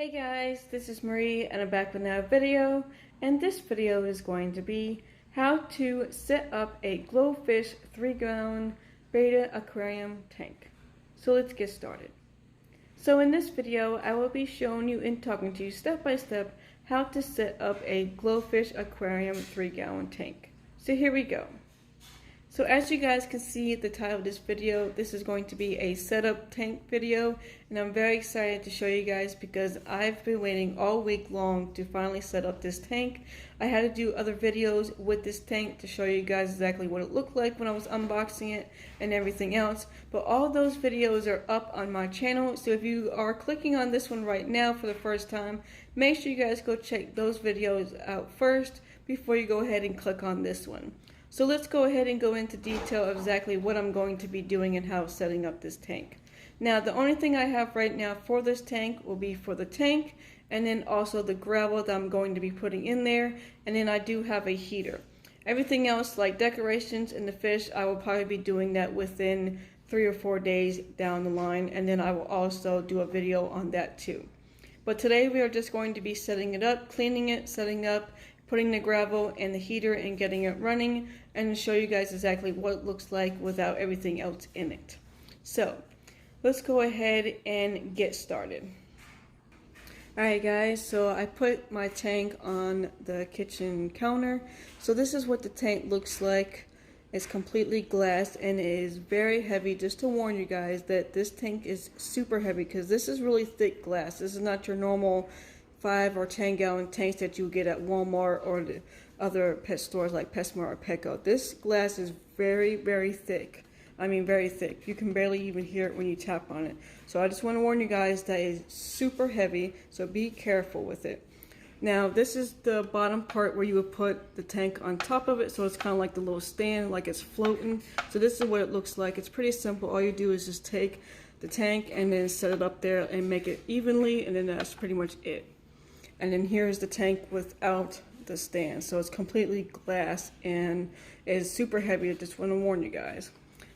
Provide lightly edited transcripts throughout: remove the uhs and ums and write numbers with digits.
Hey guys, this is Marie and I'm back with another video, and this video is going to be how to set up a Glofish 3-gallon Betta aquarium tank. So let's get started. So in this video I will be showing you and talking to you step by step how to set up a Glofish aquarium 3-gallon tank. So here we go. So as you guys can see at the title of this video, this is going to be a setup tank video, and I'm very excited to show you guys because I've been waiting all week long to finally set up this tank. I had to do other videos with this tank to show you guys exactly what it looked like when I was unboxing it and everything else, but all those videos are up on my channel, so if you are clicking on this one right now for the first time, make sure you guys go check those videos out first before you go ahead and click on this one. So let's go ahead and go into detail of exactly what I'm going to be doing and how setting up this tank. Now the only thing I have right now for this tank will be for the tank, and then also the gravel that I'm going to be putting in there, and then I do have a heater. Everything else like decorations and the fish, I will probably be doing that within 3 or 4 days down the line, and then I will also do a video on that too. But today we are just going to be setting it up, cleaning it, setting up, putting the gravel and the heater and getting it running, and show you guys exactly what it looks like without everything else in it. So let's go ahead and get started. Alright guys, so I put my tank on the kitchen counter. So this is what the tank looks like. It's completely glass and it is very heavy. Just to warn you guys that this tank is super heavy because this is really thick glass. This is not your normal 5 or 10 gallon tanks that you get at Walmart or the other pet stores like PetSmart or Petco. This glass is very, very thick. I mean very thick. You can barely even hear it when you tap on it. So I just want to warn you guys that it's super heavy, so be careful with it. Now this is the bottom part where you would put the tank on top of it, so it's kind of like the little stand, like it's floating. So this is what it looks like. It's pretty simple. All you do is just take the tank and then set it up there and make it evenly, and then that's pretty much it. And then here's the tank without the stand. So it's completely glass and it's super heavy. I just want to warn you guys.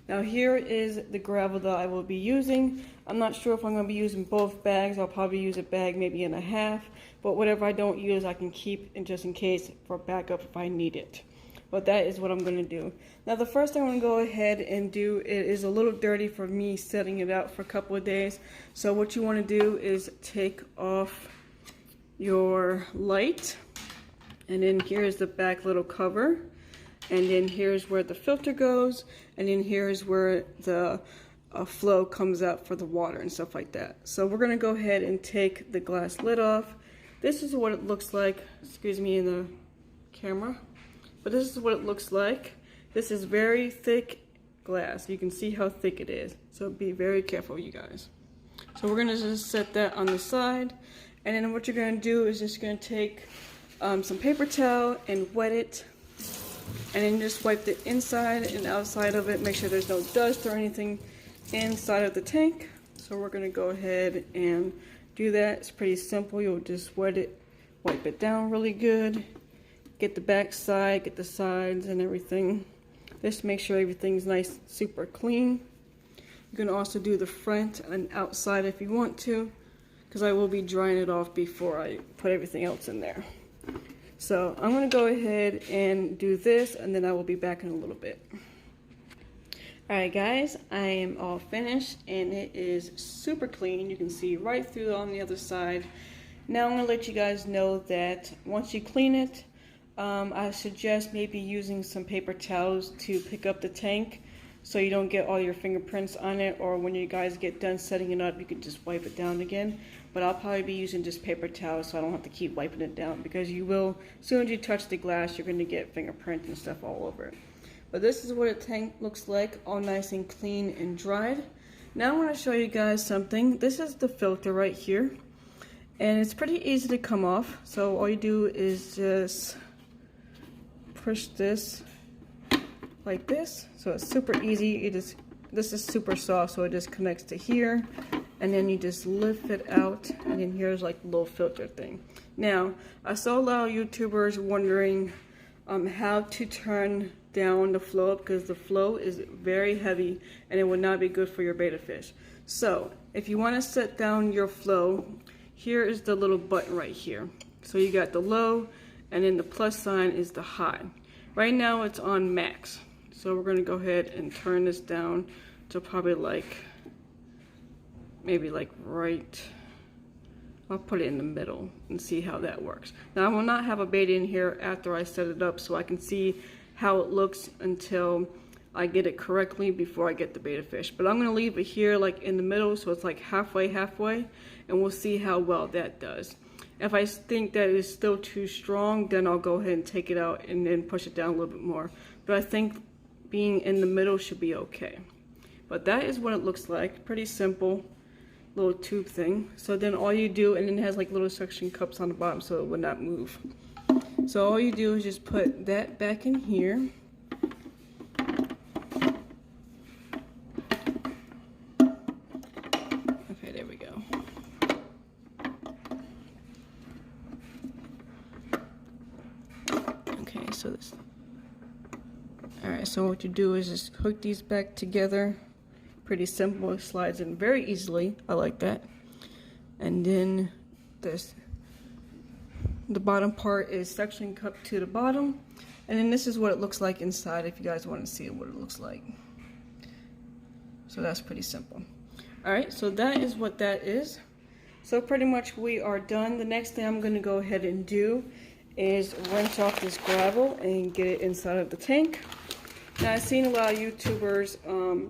Now here is the gravel that I will be using. I'm not sure if I'm going to be using both bags. I'll probably use a bag maybe and a half. But whatever I don't use I can keep in just in case for backup if I need it. But that is what I'm going to do. Now the first thing I'm going to go ahead and do, it is a little dirty for me setting it out for a couple of days. So what you want to do is take off your light, and then here's the back little cover, and then here's where the filter goes, and then here's where the flow comes out for the water and stuff like that. So we're going to go ahead and take the glass lid off. This is what it looks like, excuse me in the camera, but this is what it looks like. This is very thick glass. You can see how thick it is, so be very careful you guys. So we're going to just set that on the side. And then what you're going to do is just going to take some paper towel and wet it, and then just wipe the inside and outside of it. Make sure there's no dust or anything inside of the tank. So we're going to go ahead and do that. It's pretty simple. You'll just wet it, wipe it down really good, get the back side, get the sides and everything. Just make sure everything's nice, super clean. You can also do the front and outside if you want to, because I will be drying it off before I put everything else in there. So I'm going to go ahead and do this, and then I will be back in a little bit. Alright guys, I am all finished and it is super clean. You can see right through on the other side. Now I'm going to let you guys know that once you clean it, I suggest maybe using some paper towels to pick up the tank, so you don't get all your fingerprints on it, or when you guys get done setting it up you can just wipe it down again. But I'll probably be using just paper towels so I don't have to keep wiping it down, because you will, as soon as you touch the glass you're going to get fingerprints and stuff all over it. But this is what a tank looks like, all nice and clean and dried. Now I want to show you guys something. This is the filter right here, and it's pretty easy to come off. So all you do is just push this like this, so it's super easy. This is super soft, so it just connects to here, and then you just lift it out, and then here's like a little filter thing. Now I saw a lot of YouTubers wondering how to turn down the flow, because the flow is very heavy and it would not be good for your betta fish. So if you want to set down your flow, here is the little button right here. So you got the low, and then the plus sign is the high. Right now it's on max. So we're gonna go ahead and turn this down to probably like, maybe like right, I'll put it in the middle and see how that works. Now I will not have a beta in here after I set it up so I can see how it looks until I get it correctly before I get the beta fish. But I'm gonna leave it here like in the middle so it's like halfway, and we'll see how well that does. If I think that it's still too strong, then I'll go ahead and take it out and then push it down a little bit more. But I think being in the middle should be okay. But that is what it looks like. Pretty simple little tube thing. So then all you do, and then it has like little suction cups on the bottom so it would not move. So all you do is just put that back in here. Okay, there we go. Okay, so this. Alright, so what you do is just hook these back together. Pretty simple, it slides in very easily. I like that. And then the bottom part is suction cup to the bottom. And then this is what it looks like inside if you guys want to see what it looks like. So that's pretty simple. Alright, so that is what that is. So pretty much we are done. The next thing I'm going to go ahead and do is rinse off this gravel and get it inside of the tank. Now I've seen a lot of YouTubers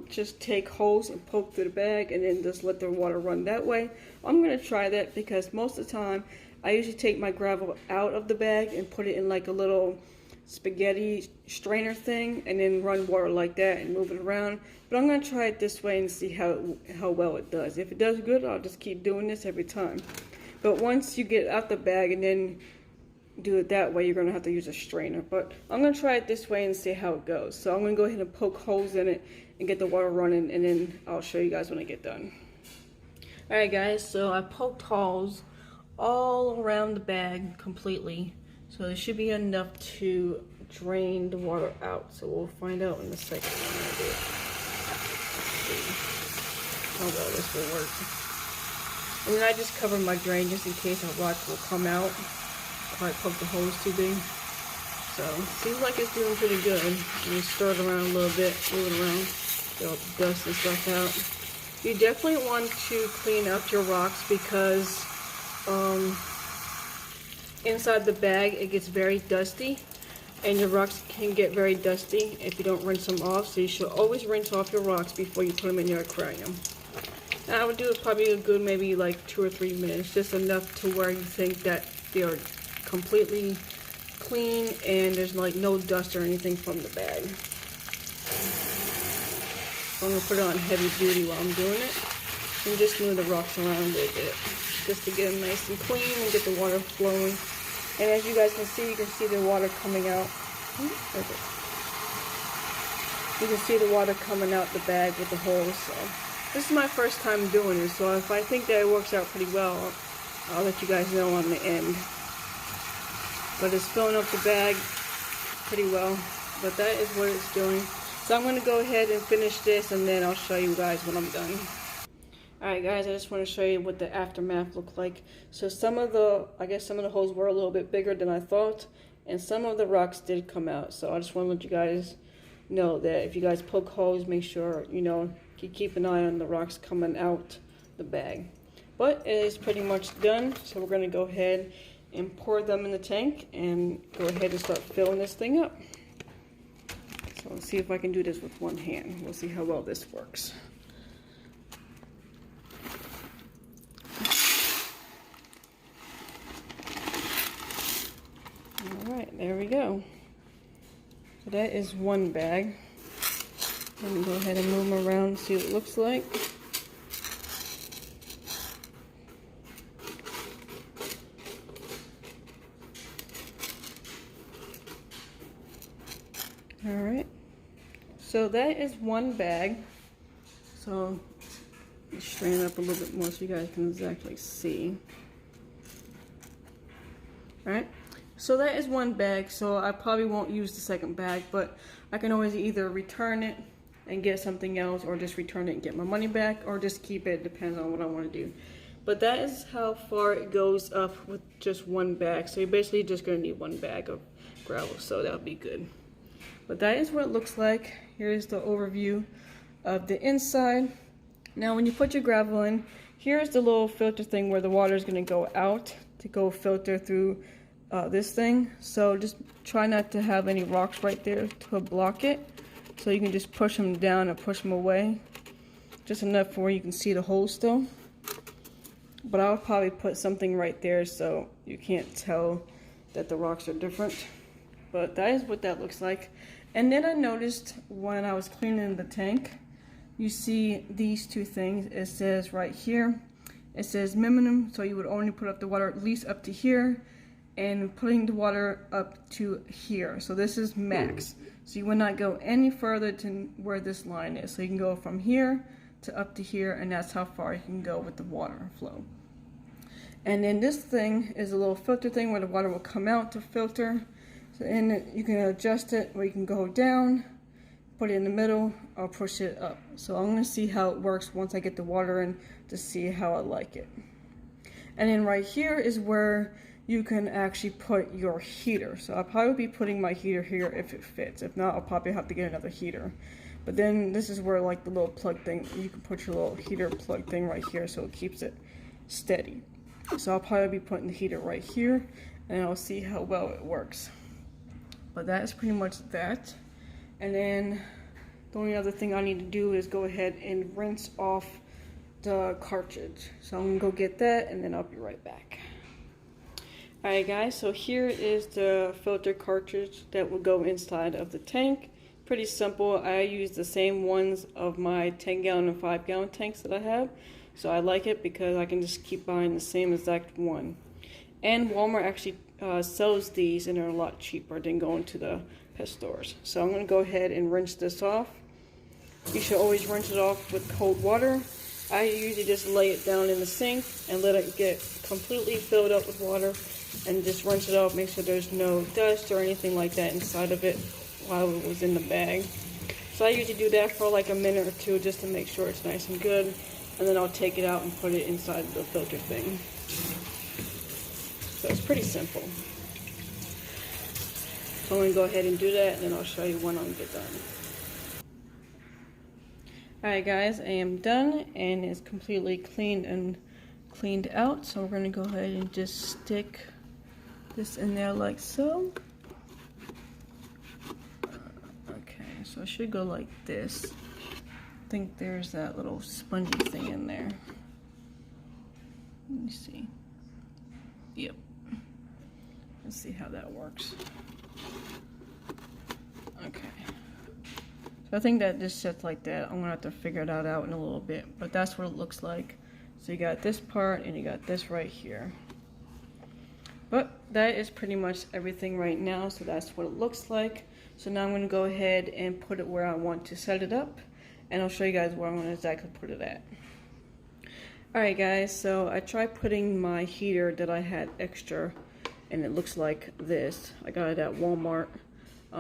just take holes and poke through the bag and then just let their water run that way. I'm going to try that because most of the time I usually take my gravel out of the bag and put it in like a little spaghetti strainer thing and then run water like that and move it around. But I'm going to try it this way and see how well it does. If it does good, I'll just keep doing this every time. But once you get out the bag and then do it that way, you're going to have to use a strainer. But I'm going to try it this way and see how it goes. So I'm going to go ahead and poke holes in it and get the water running, and then I'll show you guys when I get done. Alright guys, so I poked holes all around the bag completely. So there should be enough to drain the water out. So we'll find out in a second when I do it. Let's see how well this will work. And then I just cover my drain just in case a rock will come out. I poke the holes too big. So seems like it's doing pretty good. I'm gonna stir it around a little bit, move it around, get all the dust and stuff out. You definitely want to clean up your rocks because inside the bag it gets very dusty, and your rocks can get very dusty if you don't rinse them off. So you should always rinse off your rocks before you put them in your aquarium. And I would do it probably a good maybe like 2 or 3 minutes, just enough to where you think that they are completely clean and there's like no dust or anything from the bag. So I'm going to put it on heavy duty while I'm doing it and just move the rocks around a little bit just to get them nice and clean and get the water flowing. And as you guys can see, you can see the water coming out. You can see the water coming out the bag with the holes. So this is my first time doing it, so if I think that it works out pretty well, I'll let you guys know on the end. But it's filling up the bag pretty well. But that is what it's doing. So I'm going to go ahead and finish this, and then I'll show you guys when I'm done. Alright guys, I just want to show you what the aftermath looked like. So I guess some of the holes were a little bit bigger than I thought, and some of the rocks did come out. So I just want to let you guys know that if you guys poke holes, make sure, you keep an eye on the rocks coming out the bag. But it is pretty much done, so we're going to go ahead and pour them in the tank and go ahead and start filling this thing up. So let's see if I can do this with one hand. We'll see how well this works. Alright, there we go. So that is one bag. Let me go ahead and move them around and see what it looks like. Alright, so that is one bag. So let's straighten it up a little bit more so you guys can exactly see. Alright, so that is one bag, so I probably won't use the second bag, but I can always either return it and get something else, or just return it and get my money back, or just keep it. Depends on what I want to do. But that is how far it goes up with just one bag. So you're basically just going to need one bag of gravel, so that'll be good. But that is what it looks like. Here's the overview of the inside. Now when you put your gravel in, here's the little filter thing where the water is going to go out to go filter through this thing. So just try not to have any rocks right there to block it. So you can just push them down and push them away. Just enough where you can see the hole still. But I'll probably put something right there so you can't tell that the rocks are different. But that is what that looks like. And then I noticed when I was cleaning the tank, you see these two things. It says right here, it says minimum, so you would only put up the water at least up to here, and putting the water up to here. So this is max. So you would not go any further to where this line is. So you can go from here to up to here, and that's how far you can go with the water flow. And then this thing is a little filter thing where the water will come out to filter. So, and you can adjust it where you can go down, put it in the middle, or push it up. So I'm going to see how it works once I get the water in to see how I like it. And then right here is where you can actually put your heater. So I'll probably be putting my heater here if it fits. If not, I'll probably have to get another heater. But then this is where like the little plug thing, you can put your little heater plug thing right here so it keeps it steady. So I'll probably be putting the heater right here, and I'll see how well it works. But that is pretty much that. And then the only other thing I need to do is go ahead and rinse off the cartridge. So I'm gonna go get that, and then I'll be right back. Alright guys, so here is the filter cartridge that will go inside of the tank. Pretty simple. I use the same ones of my 10-gallon and 5-gallon tanks that I have. So I like it because I can just keep buying the same exact one. And Walmart actually sells these, and they're a lot cheaper than going to the pet stores. So I'm going to go ahead and rinse this off. You should always rinse it off with cold water. I usually just lay it down in the sink and let it get completely filled up with water, and just rinse it off, make sure there's no dust or anything like that inside of it while it was in the bag. So I usually do that for like a minute or two just to make sure it's nice and good, and then I'll take it out and put it inside the filter thing. So it's pretty simple. So I'm going to go ahead and do that, and then I'll show you when I'm done. Alright guys, I am done, and it's completely cleaned and cleaned out. So we're going to go ahead and just stick this in there like so. Okay, so it should go like this. I think there's that little spongy thing in there. Let me see. Yep. Let's see how that works. Okay. So I think that just sits like that. I'm gonna have to figure that out in a little bit, but that's what it looks like. So you got this part and you got this right here. But that is pretty much everything right now, so that's what it looks like. So now I'm gonna go ahead and put it where I want to set it up, and I'll show you guys where I'm gonna exactly put it at. Alright guys, so I tried putting my heater that I had extra, and it looks like this. I got it at Walmart.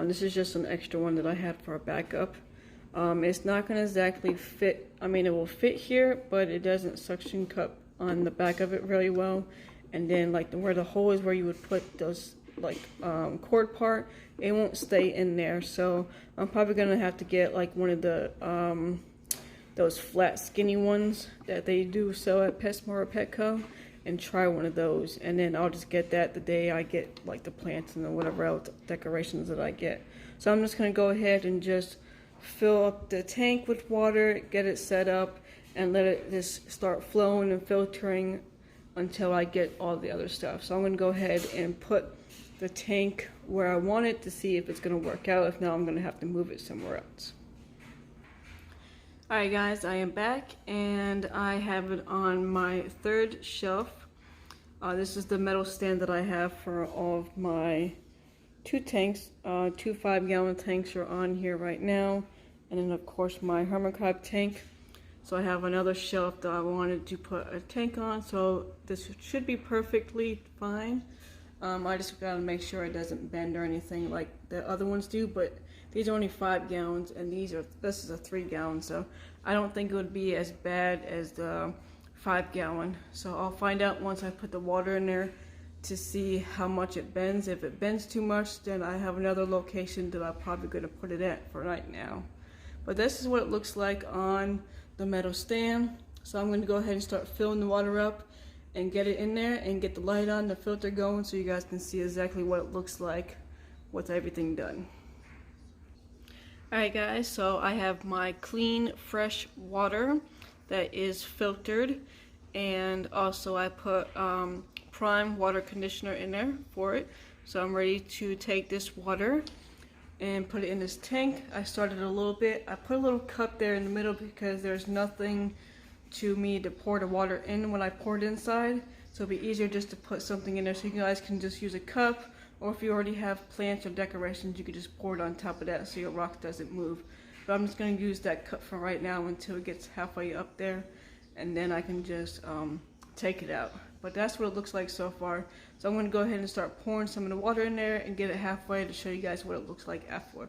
This is just an extra one that I had for a backup. It's not going to exactly fit. I mean, it will fit here, but it doesn't suction cup on the back of it really well. And then like where the hole is where you would put those like cord part, it won't stay in there. So I'm probably going to have to get like one of the those flat skinny ones that they do sell at PetSmart or Petco, and try one of those, and then I'll just get that the day I get like the plants and whatever else decorations that I get. So I'm just going to go ahead and just fill up the tank with water, get it set up, and let it just start flowing and filtering until I get all the other stuff. So I'm going to go ahead and put the tank where I want it to see if it's going to work out. If not, I'm going to have to move it somewhere else. Alright guys, I am back, and I have it on my third shelf. This is the metal stand that I have for all of my two tanks. 2 5-gallon tanks are on here right now, and then of course my hermit crab tank. So I have another shelf that I wanted to put a tank on, so this should be perfectly fine. I just gotta make sure it doesn't bend or anything like the other ones do, but these are only 5 gallons, and this is a 3 gallon, so I don't think it would be as bad as the 5-gallon. So I'll find out once I put the water in there to see how much it bends. If it bends too much, then I have another location that I'm probably going to put it at for right now. But this is what it looks like on the metal stand. So I'm going to go ahead and start filling the water up and get it in there and get the light on, the filter going, so you guys can see exactly what it looks like with everything done. Alright guys, so I have my clean, fresh water that is filtered, and also I put prime water conditioner in there for it. So I'm ready to take this water and put it in this tank. I started a little bit. I put a little cup there in the middle because there's nothing to me to pour the water in when I pour it inside. So it'll be easier just to put something in there, so you guys can just use a cup, or if you already have plants or decorations, you can just pour it on top of that so your rock doesn't move. But I'm just going to use that cup for right now until it gets halfway up there, and then I can just take it out. But that's what it looks like so far. So I'm going to go ahead and start pouring some of the water in there and get it halfway to show you guys what it looks like after.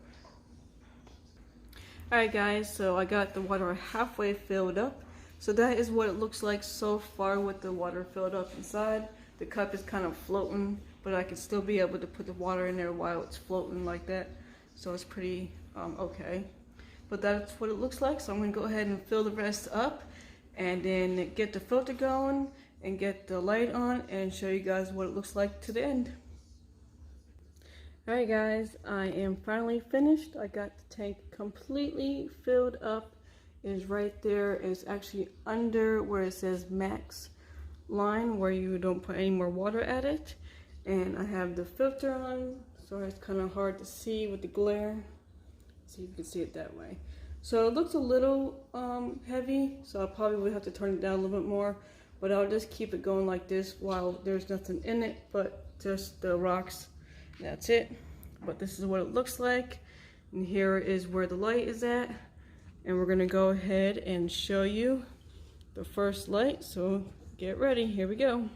Alright guys, so I got the water halfway filled up. So that is what it looks like so far with the water filled up inside. The cup is kind of floating, but I can still be able to put the water in there while it's floating like that. So it's pretty okay. But that's what it looks like. So I'm going to go ahead and fill the rest up and then get the filter going and get the light on and show you guys what it looks like to the end. Alright guys, I am finally finished. I got the tank completely filled up. It is right there. It's actually under where it says max line, where you don't put any more water at it. And I have the filter on, so it's kind of hard to see with the glare. So you can see it that way. So it looks a little heavy, so I probably would have to turn it down a little bit more. But I'll just keep it going like this while there's nothing in it but just the rocks. That's it. But this is what it looks like. And here is where the light is at. And we're going to go ahead and show you the first light. So get ready. Here we go.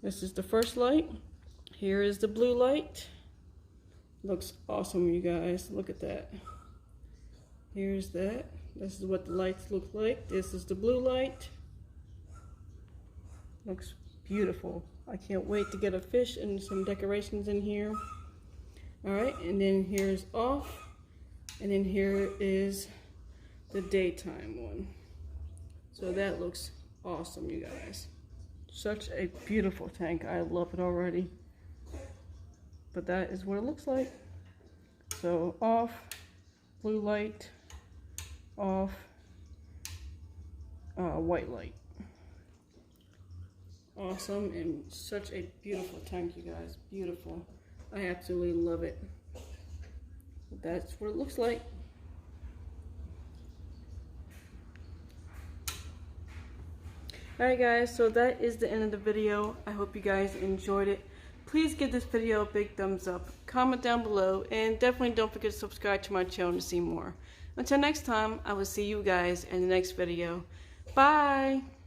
This is the first light. Here is the blue light. Looks awesome, you guys. Look at that. Here's that. This is what the lights look like. This is the blue light. Looks beautiful. I can't wait to get a fish and some decorations in here. Alright, and then here's off. And then here is the daytime one. So that looks awesome, you guys. Such a beautiful tank. I love it already. But that is what it looks like. So off, blue light, off, white light. Awesome, and such a beautiful tank, you guys. Beautiful. I absolutely love it. That's what it looks like. Alright guys, so that is the end of the video. I hope you guys enjoyed it. Please give this video a big thumbs up, comment down below, and definitely don't forget to subscribe to my channel to see more. Until next time, I will see you guys in the next video. Bye!